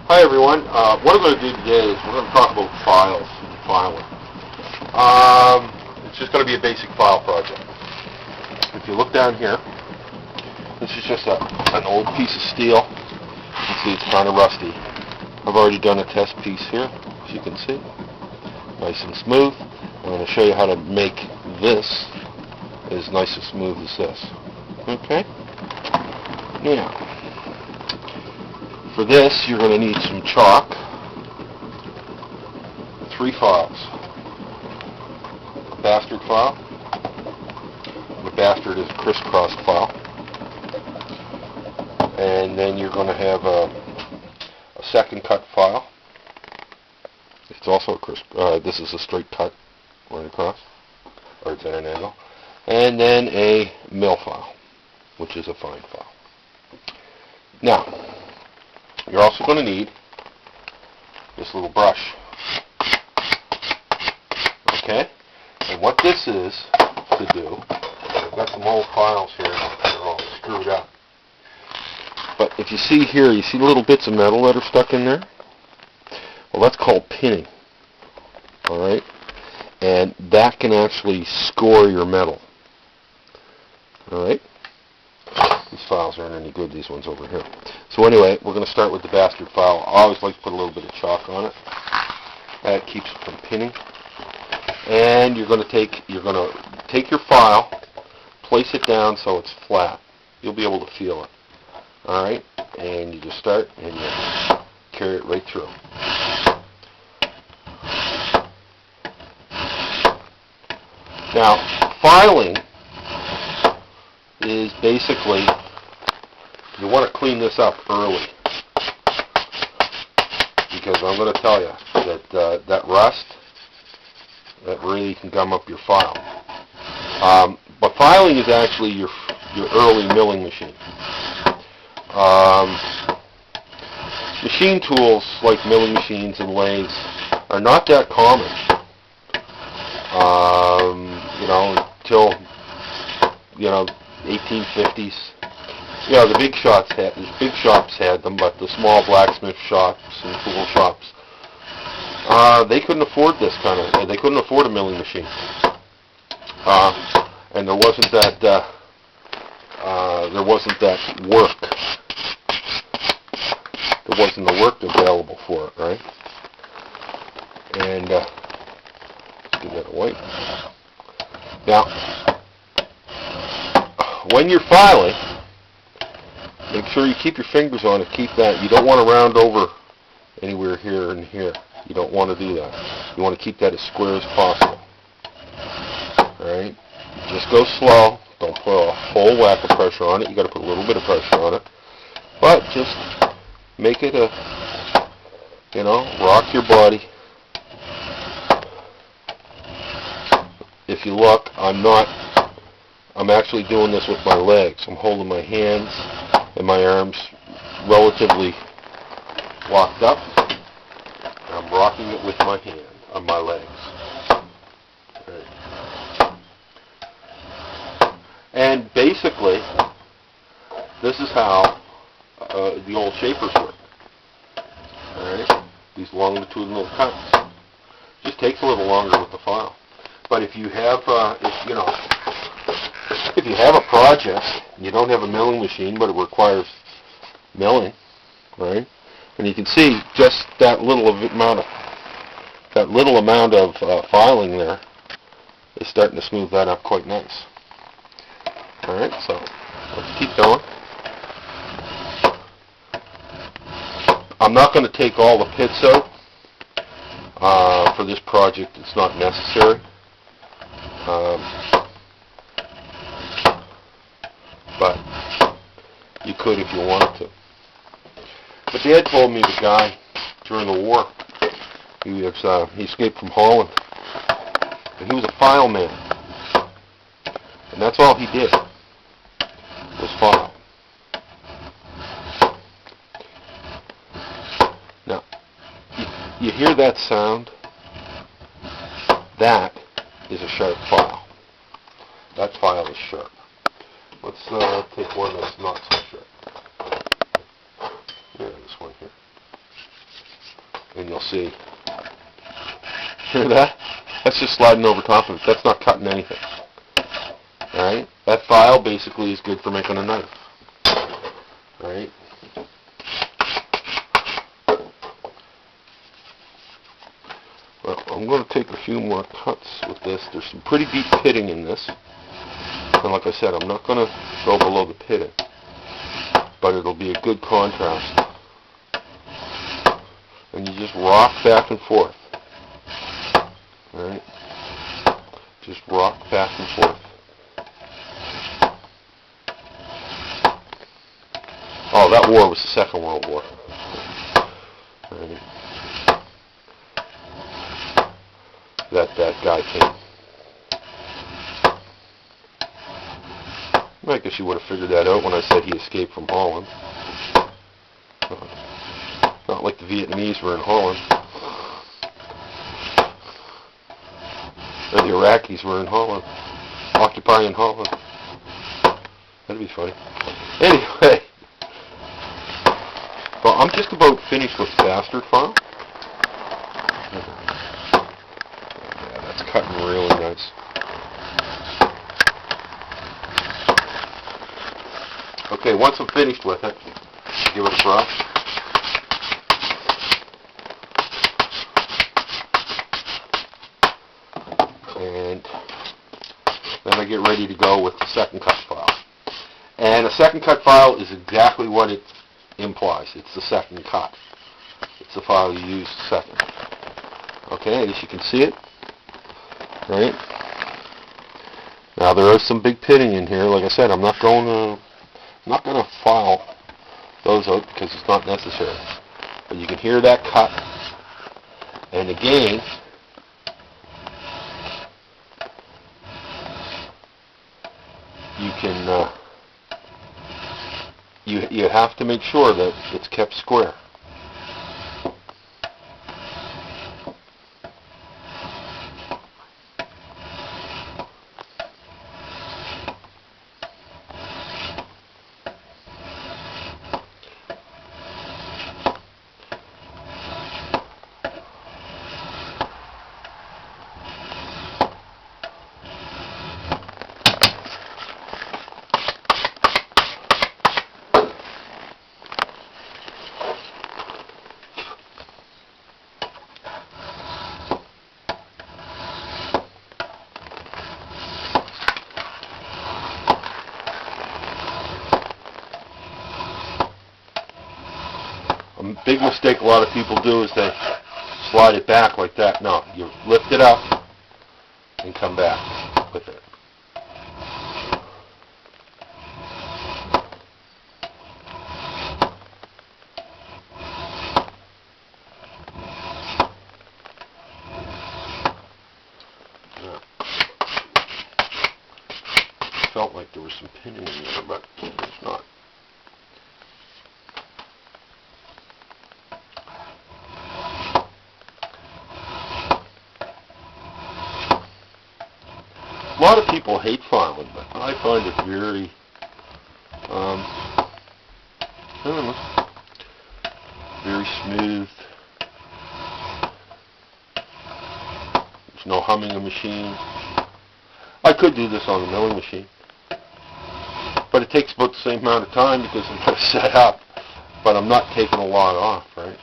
Hi everyone. What we're going to do today is we're going to talk about files and filing. It's just going to be a basic file project. If you look down here, this is just an old piece of steel. You can see it's kind of rusty. I've already done a test piece here, as you can see. Nice and smooth. I'm going to show you how to make this as nice and smooth as this. Okay? Now, for this, you're going to need some chalk, 3 files, a bastard file, the bastard is a crisscross file, and then you're going to have a second cut file. It's also a this is a straight cut right across, or it's at an angle, and then a mill file, which is a fine file. Now, you're also going to need this little brush. Okay? And what this is to do, I've got some old files here, they're all screwed up. But if you see here, you see the little bits of metal that are stuck in there? Well, that's called pinning. Alright? And that can actually score your metal. Alright? These files aren't any good, these ones over here. So anyway, we're going to start with the bastard file. I always like to put a little bit of chalk on it. That keeps it from pinning. And you're going to take your file, place it down so it's flat. You'll be able to feel it. Alright? And you just start and you carry it right through. Now, filing is basically, you want to clean this up early, because I'm going to tell you that that rust, that really can gum up your file. But filing is actually your early milling machine. Machine tools like milling machines and lathes are not that common. Until 1850s. The big shops had them, but the small blacksmith shops and tool shops, they couldn't afford this they couldn't afford a milling machine. And there wasn't that work. There wasn't the work available for it, right? And let's give that away. Now, when you're filing, make sure you keep your fingers on it. Keep that. You don't want to round over anywhere here and here. You don't want to do that. You want to keep that as square as possible. Alright? Just go slow. Don't put a whole whack of pressure on it. You got to put a little bit of pressure on it. But just make it rock your body. If you look, I'm actually doing this with my legs. I'm holding my hands and my arms relatively locked up. I'm rocking it with my hand on my legs. Right. And basically, this is how the old shapers work. Alright? These longitudinal cuts. Just takes a little longer with the file. But if you have, if you have a project, you don't have a milling machine, but it requires milling, right? And you can see just that little amount of filing there is starting to smooth that up quite nice. All right, so let's keep going. I'm not going to take all the pits out for this project. It's not necessary. But you could if you wanted to. But Dad told me the guy during the war, he escaped from Holland, and he was a file man, and that's all he did was file. Now, you hear that sound? That is a sharp file. That file is sharp. Let's take one that's not so sharp. Yeah, this one here. and you'll see. Hear that? That's just sliding over top of it. That's not cutting anything. Alright? That file basically is good for making a knife. Alright? Well, I'm going to take a few more cuts with this. There's some pretty deep pitting in this. And like I said, I'm not going to go below the pitting. But it'll be a good contrast. And you just rock back and forth. Alright? Just rock back and forth. Oh, that war was the Second World War. Alright. That guy came. I guess you would have figured that out when I said he escaped from Holland. Not like the Vietnamese were in Holland. Or the Iraqis were in Holland. Occupying Holland. That'd be funny. Anyway. Well, I'm just about finished with the bastard file. Yeah, that's cutting really nice. Okay, once I'm finished with it, give it a brush. And then I get ready to go with the second cut file. And a second cut file is exactly what it implies. It's the second cut. It's the file you use second. Okay, as you can see it. Right? Now there is some big pitting in here. Like I said, I'm not going to file those out because it's not necessary. But you can hear that cut. And again, you can you have to make sure that it's kept square. A big mistake a lot of people do is they slide it back like that. No, you lift it up and come back with it. Yeah. Felt like there was some pinning in there, but it's not. A lot of people hate filing, but I find it very, I don't know, very smooth. There's no humming a machine. I could do this on the milling machine, but it takes about the same amount of time because I'm going to set up, but I'm not taking a lot off, right?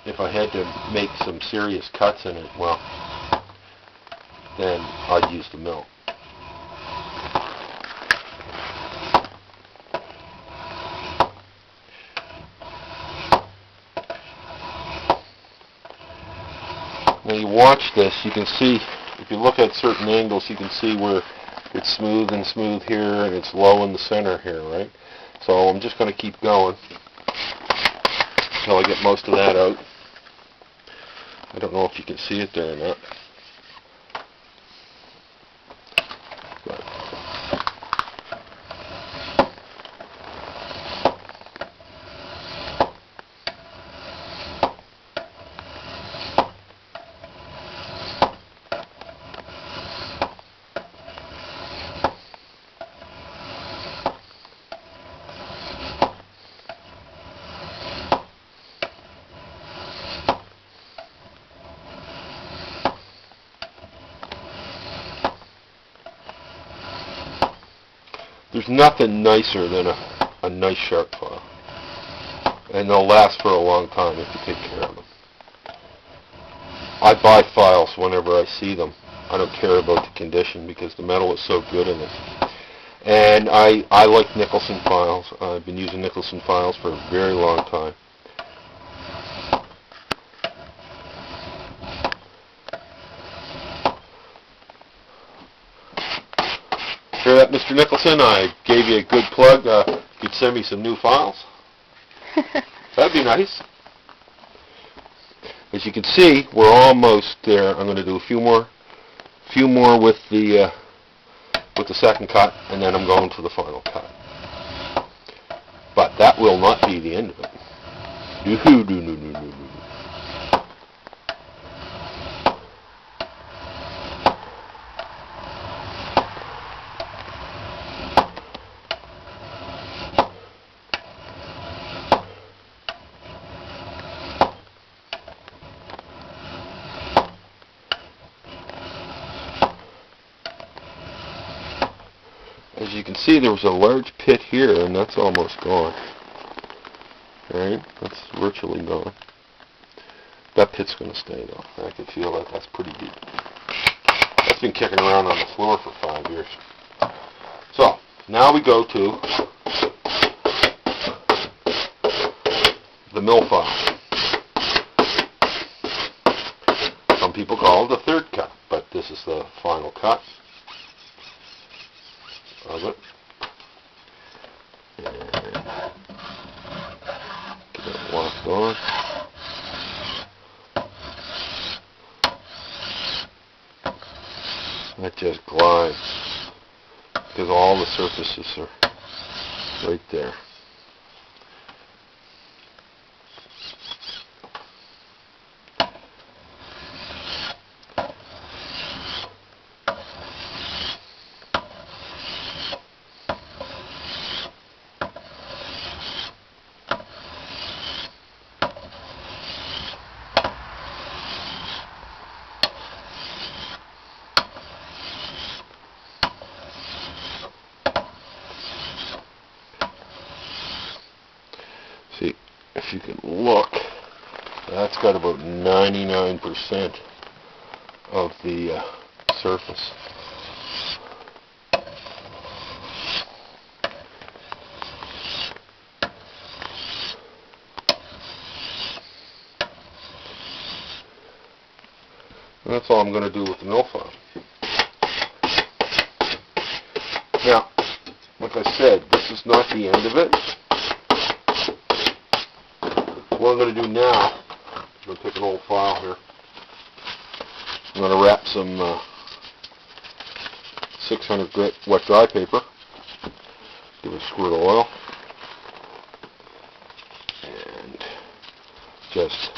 If I had to make some serious cuts in it, well, then I'd use the mill. Now you watch this, you can see, if you look at certain angles, you can see where it's smooth and smooth here, and it's low in the center here, right? So I'm just going to keep going until I get most of that out. I don't know if you can see it there or not. there's nothing nicer than a nice sharp file. And they'll last for a long time if you take care of them. I buy files whenever I see them. I don't care about the condition because the metal is so good in them. And I like Nicholson files. I've been using Nicholson files for a very long time. Hear that, Mr. Nicholson? I gave you a good plug. You'd send me some new files. That'd be nice. As you can see, we're almost there. I'm going to do a few more with the second cut, and then I'm going to the final cut. But that will not be the end of it. As you can see, there was a large pit here, and that's almost gone. Alright, that's virtually gone. That pit's going to stay, though. I can feel that. That's pretty deep. That's been kicking around on the floor for 5 years. So, now we go to the mill file. Some people call it the third cut, but this is the final cut of it. And get it locked on. That just glides because all the surfaces are right there. See, if you can look, that's got about 99% of the surface. And that's all I'm going to do with the mill file. Now, like I said, this is not the end of it. What I'm going to do now, I'm going to take an old file here. I'm going to wrap some 600 grit wet dry paper. Give it a squirt of oil. And just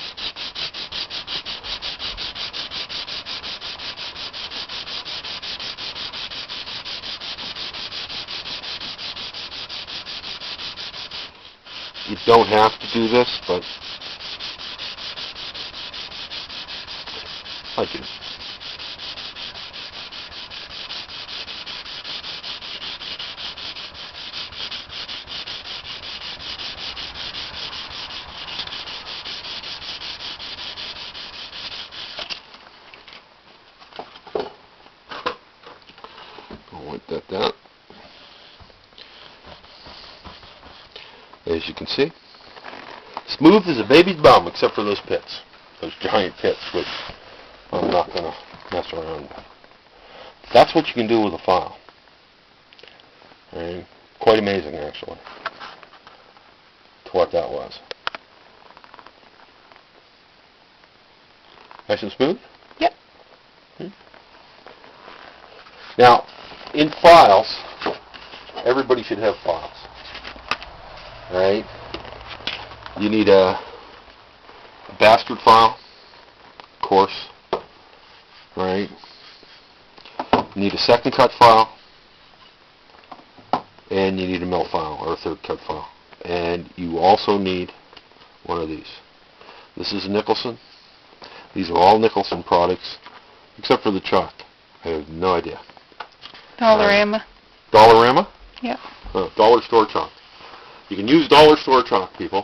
you don't have to do this, but I do. I'll wipe that down. As you can see, smooth as a baby's bum, except for those pits, those giant pits, which I'm not going to mess around with. That's what you can do with a file. Right? Quite amazing, actually, to what that was. Nice and smooth? Yep. Now, in files, everybody should have files. Right? You need a bastard file, of course. Right? You need a second cut file, and you need a mill file or a third cut file. And you also need one of these. This is a Nicholson. These are all Nicholson products, except for the chalk. I have no idea. Dollarama. Dollarama? Yep. Dollar store chalk. You can use dollar store chalk, people,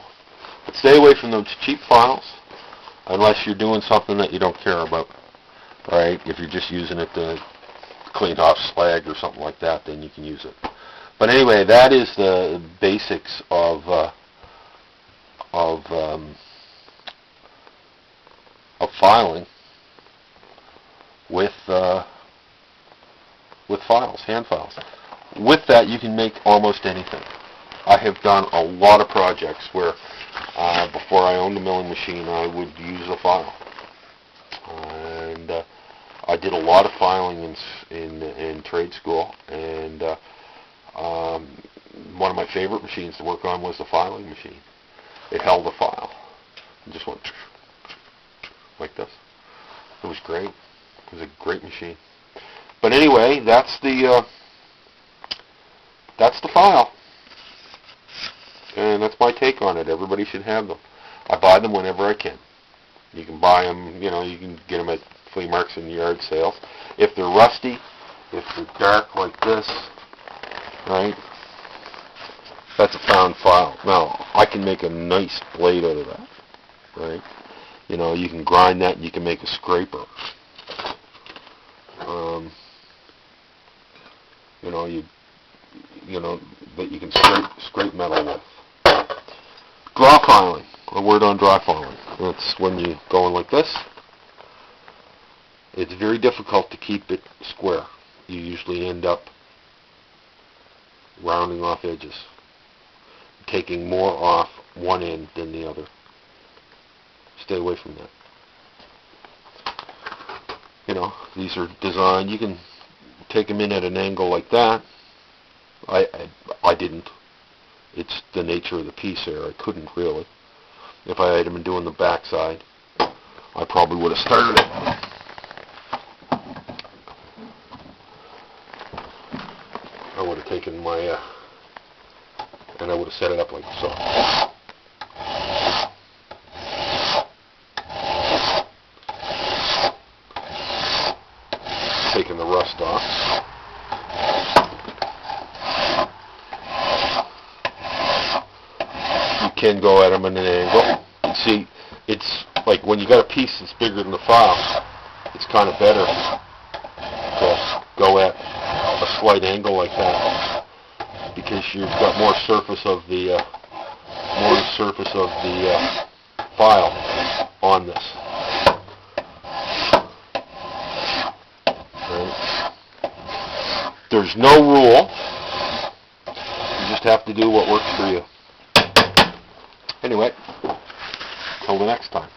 but stay away from those cheap files unless you're doing something that you don't care about. Right? If you're just using it to clean off slag or something like that, then you can use it. But anyway, that is the basics of filing with files, hand files. With that, you can make almost anything. I have done a lot of projects where before I owned a milling machine, I would use a file, and I did a lot of filing in trade school, and one of my favorite machines to work on was the filing machine. It held a file and just went like this. It was great. It was a great machine. But anyway, that's the file, and that's my take on it. Everybody should have them. I buy them whenever I can. You can buy them, you can get them at flea markets and yard sales. If they're rusty, if they're dark like this, right, that's a found file. Now, I can make a nice blade out of that, right? You can grind that and you can make a scraper. That you can scrape metal with. Draw filing. A word on draw filing. That's when you go in like this. It's very difficult to keep it square. You usually end up rounding off edges, taking more off one end than the other. Stay away from that. These are designed. You can take them in at an angle like that. I didn't. It's the nature of the piece there. I couldn't really. If I had been doing the backside, I probably would have started it. I would have taken my, and I would have set it up like so. Taking the rust off. You can go at them at an angle. You see, it's like when you got a piece that's bigger than the file, it's kind of better to go at a slight angle like that because you've got more surface of the file on this. Right? There's no rule. You just have to do what works for you. Anyway, till the next time.